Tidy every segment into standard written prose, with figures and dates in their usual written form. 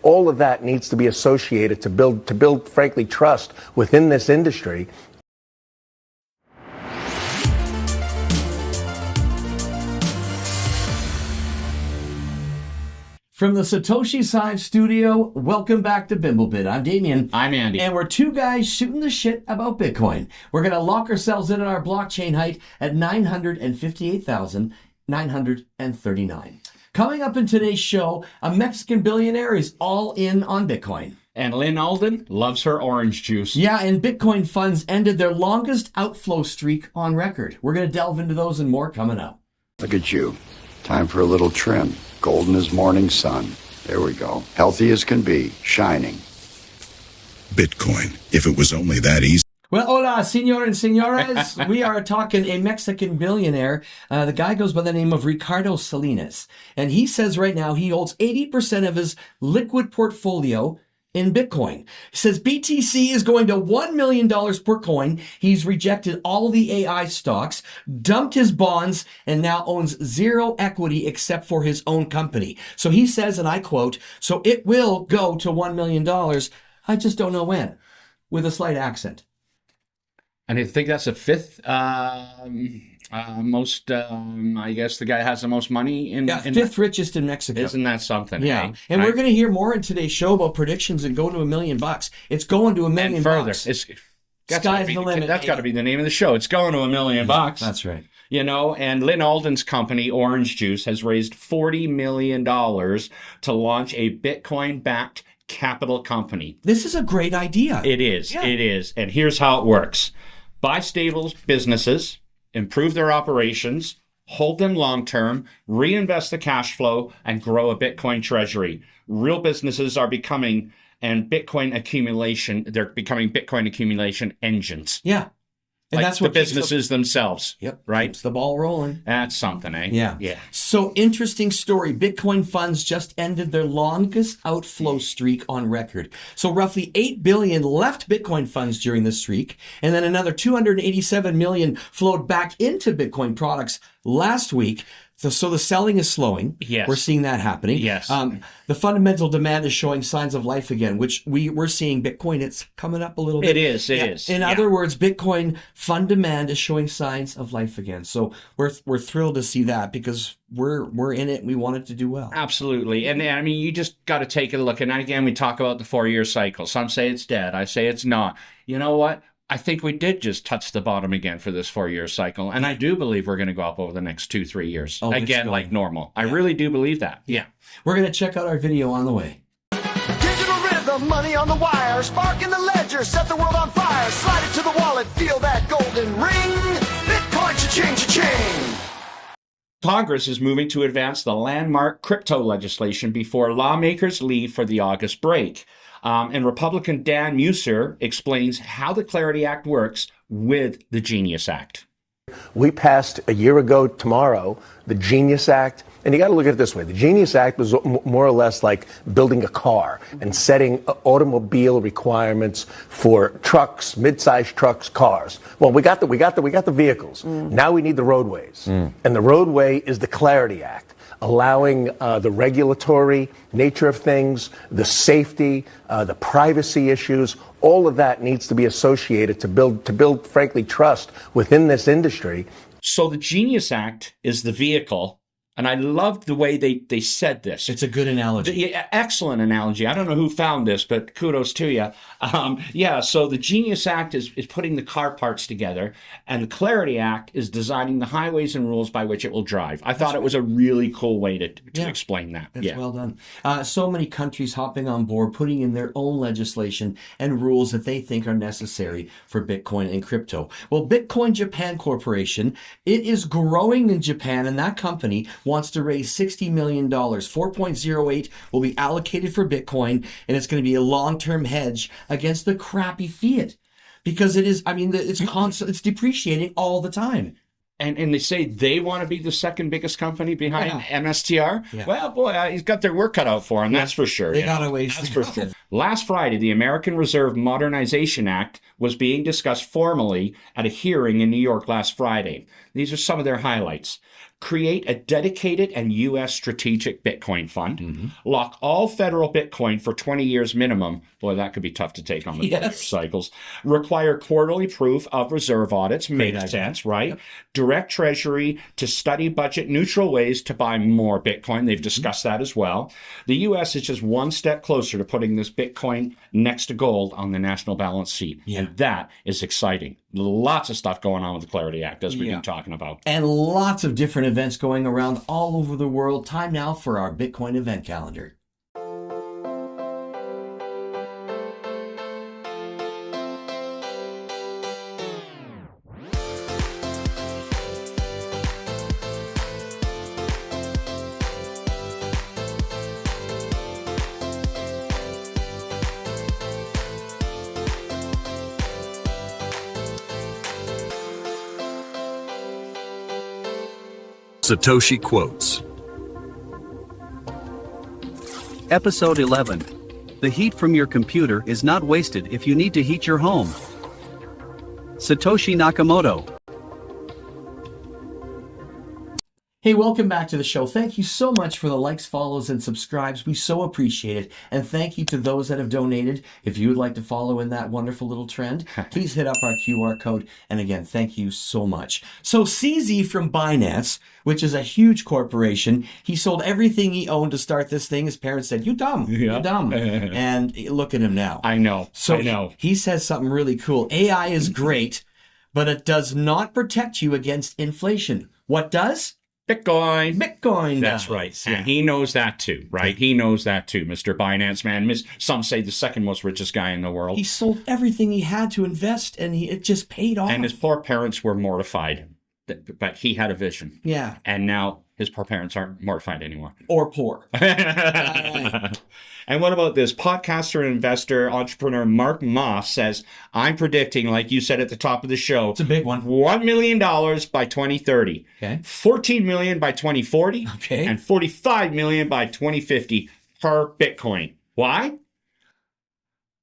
All of that needs to be associated to build, frankly, trust within this industry. From the Satoshi Side studio, welcome back to Bimblebit. I'm Damien. I'm Andy. And we're two guys shooting the shit about Bitcoin. We're going to lock ourselves in on our blockchain height at 958,939. Coming up in today's show, a Mexican billionaire is all in on Bitcoin. And Lynn Alden loves her orange juice. Yeah, and Bitcoin funds ended their longest outflow streak on record. We're going to delve into those and more coming up. Look at you. Time for a little trim. Golden as morning sun. There we go. Healthy as can be. Shining. Bitcoin, if it was only that easy. Well, hola, senor and señoras. We are talking a Mexican billionaire. The guy goes by the name of Ricardo Salinas. And he says right now he holds 80% of his liquid portfolio in Bitcoin. He says BTC is going to $1 million per coin. He's rejected all the AI stocks, dumped his bonds, and now owns zero equity except for his own company. So he says, and I quote, "So it will go to $1 million. I just don't know when," with a slight accent. And I think that's the fifth most, I guess the guy has the most money in... Yeah, fifth richest in Mexico. Isn't that something? Yeah. Hey? And we're going to hear more in today's show about predictions and go to $1 million. It's going to $1 million. And further, Sky's the limit. That's got to be the name of the show. It's going to $1 million. That's right. You know, and Lynn Alden's company, Orange Juice, has raised $40 million to launch a Bitcoin-backed capital company. This is a great idea. It is. Yeah. It is. And here's how it works. Buy stable businesses, improve their operations, hold them long-term, reinvest the cash flow, and grow a Bitcoin treasury. Real businesses are becoming, and Bitcoin accumulation, they're becoming Bitcoin accumulation engines. Yeah. And Like that's what the businesses themselves. Yep. Right? Keeps the ball rolling. That's something, eh? Yeah. Yeah. So interesting story. Bitcoin funds just ended their longest outflow streak on record. So roughly 8 billion left Bitcoin funds during the streak, and then another 287 million flowed back into Bitcoin products last week. So the selling is slowing. Yes. We're seeing that happening. Yes. The fundamental demand is showing signs of life again, which we're seeing Bitcoin. It's coming up a little bit. It is. It is. In other words, Bitcoin fund demand is showing signs of life again. So we're thrilled to see that because we're in it. And we want it to do well. Absolutely. And I mean, you just got to take a look. And again, we talk about the 4-year cycle. Some say it's dead. I say it's not. You know what? I think we did just touch the bottom again for this 4-year cycle. And I do believe we're going to go up over the next 2-3 years. Again, like normal. I really do believe that. Yeah. We're going to check out our video on the way. Digital rhythm, money on the wire, spark in the ledger, set the world on fire, slide it to the wallet, feel that golden ring, Bitcoin cha-ching, cha-ching. Congress is moving to advance the landmark crypto legislation before lawmakers leave for the August break. And Republican Dan Musser explains how the Clarity Act works with the Genius Act. We passed a year ago tomorrow the Genius Act, and you got to look at it this way. The Genius Act was more or less like building a car and setting automobile requirements for trucks, mid-sized trucks, cars. Well, we got the vehicles. Now we need the roadways. And the roadway is the Clarity Act, allowing the regulatory nature of things, the safety, the privacy issues, all of that needs to be associated to build, frankly, trust within this industry. So the Genius Act is the vehicle, and I loved the way they said this. It's a good analogy. Excellent analogy. I don't know who found this, but kudos to you. So the Genius Act is putting the car parts together, and the Clarity Act is designing the highways and rules by which it will drive. I thought it was a really cool way to explain that. That's well done. So many countries hopping on board, putting in their own legislation and rules that they think are necessary for Bitcoin and crypto. Well, Bitcoin Japan Corporation, it is growing in Japan, and that company wants to raise $60 million. 4.08 will be allocated for Bitcoin, and it's going to be a long-term hedge against the crappy fiat. Because it's depreciating all the time. And they say they want to be the second biggest company behind MSTR. Yeah. Well, boy, he's got their work cut out for him. That's for sure. They got a ways. That's for sure. Last Friday, the American Reserve Modernization Act was being discussed formally at a hearing in New York last Friday. These are some of their highlights. create a dedicated and U.S. strategic Bitcoin fund, lock all federal Bitcoin for 20 years minimum. Boy, that could be tough to take on the cycles. Require quarterly proof of reserve audits. Makes sense, right? Yep. Direct Treasury to study budget neutral ways to buy more Bitcoin. They've discussed that as well. The U.S. is just one step closer to putting this Bitcoin next to gold on the national balance sheet. Yeah. And that is exciting. Lots of stuff going on with the Clarity Act, as we've been talking about. And lots of different events going around all over the world. Time now for our Bitcoin event calendar. Satoshi Quotes. Episode 11. The heat from your computer is not wasted if you need to heat your home. Satoshi Nakamoto. Hey, welcome back to the show. Thank you so much for the likes, follows, and subscribes. We so appreciate it. And thank you to those that have donated. If you would like to follow in that wonderful little trend, please hit up our QR code. And again, thank you so much. So CZ from Binance, which is a huge corporation, he sold everything he owned to start this thing. His parents said, "You dumb, you're dumb." And look at him now. I know. He says something really cool. AI is great, but it does not protect you against inflation. What does? Bitcoin. That's right. Yeah. And he knows that too, right? He knows that too, Mr. Binance Man. Some say the second most richest guy in the world. He sold everything he had to invest, and it just paid off. And his poor parents were mortified, but he had a vision. Yeah. And now his poor parents aren't mortified anymore. Or poor. And what about this? Podcaster and investor entrepreneur Mark Moss says, I'm predicting, like you said at the top of the show, it's a big one. $1 million by 2030, okay. $14 million by 2040, okay. and $45 million by 2050 per Bitcoin. Why?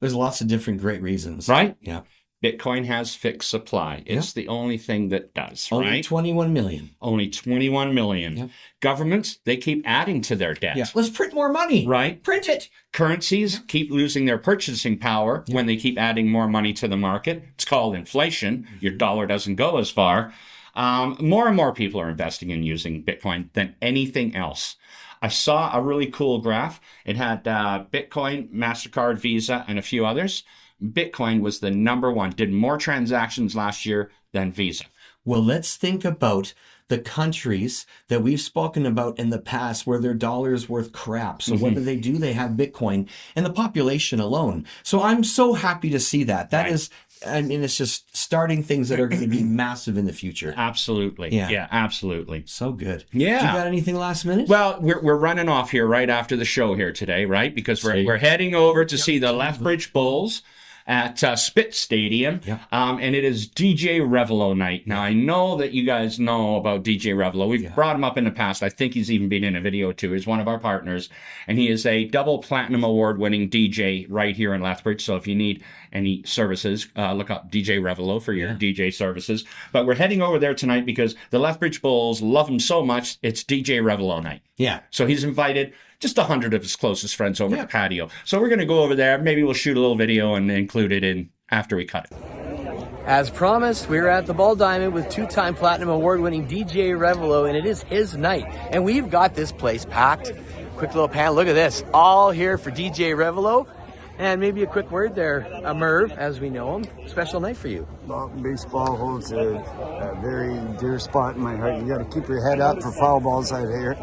There's lots of different great reasons. Right? Yeah. Bitcoin has fixed supply. It's the only thing that does, right? Only 21 million. Only 21 million. Yep. Governments, they keep adding to their debt. Yeah. Let's print more money. Right? Print it. Currencies keep losing their purchasing power when they keep adding more money to the market. It's called inflation. Your dollar doesn't go as far. More and more people are investing in using Bitcoin than anything else. I saw a really cool graph. It had Bitcoin, MasterCard, Visa, and a few others. Bitcoin was the number one, did more transactions last year than Visa. Well, let's think about the countries that we've spoken about in the past where their dollar is worth crap. So what do? They have Bitcoin and the population alone. So I'm so happy to see that. That is, I mean, it's just starting things that are going to be massive in the future. Absolutely. Yeah, absolutely. So good. Yeah. You got anything last minute? Well, we're running off here right after the show here today, right? Because we're heading over to see the Lethbridge Bulls at Spit Stadium, and it is DJ Revoloe night. Now, I know that you guys know about DJ Revoloe. We've brought him up in the past. I think he's even been in a video too. He's one of our partners, and he is a double platinum award-winning DJ right here in Lethbridge. So if you need any services, look up DJ Revoloe for your DJ services. But we're heading over there tonight because the Lethbridge Bulls love him so much, it's DJ Revoloe night. Yeah. So he's invited just 100 of his closest friends over at the patio. So we're going to go over there. Maybe we'll shoot a little video and include it in after we cut it. As promised, we're at the Ball Diamond with two-time Platinum Award-winning DJ Revoloe, and it is his night. And we've got this place packed. Quick little pan. Look at this. All here for DJ Revoloe. And maybe a quick word there, Merv, as we know him. Special night for you. Well, baseball holds a very dear spot in my heart. You got to keep your head up for foul balls out here.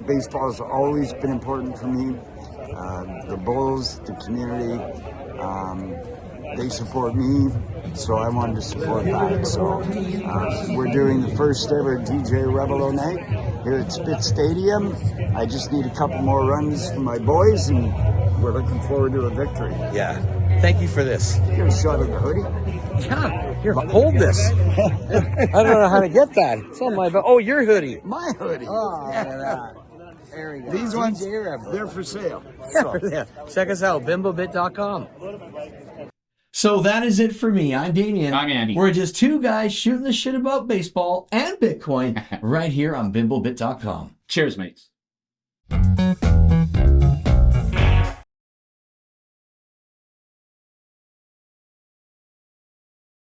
Baseball has always been important for me. The Bulls, the community, they support me, so I wanted to support back. So we're doing the first ever DJ Revoloe night here at Spit Stadium. I just need a couple more runs for my boys, and we're looking forward to a victory. Yeah. Thank you for this. Get a shot of the hoodie. Yeah. Here, hold this. I don't know how to get that. It's on my... Oh, your hoodie. My hoodie. Oh, look at that. There we go. These ones, they're for sale. So. Yeah. Check us out, Bimblebit.com. So that is it for me. I'm Damien. I'm Andy. We're just two guys shooting the shit about baseball and Bitcoin right here on Bimblebit.com. Cheers, mates.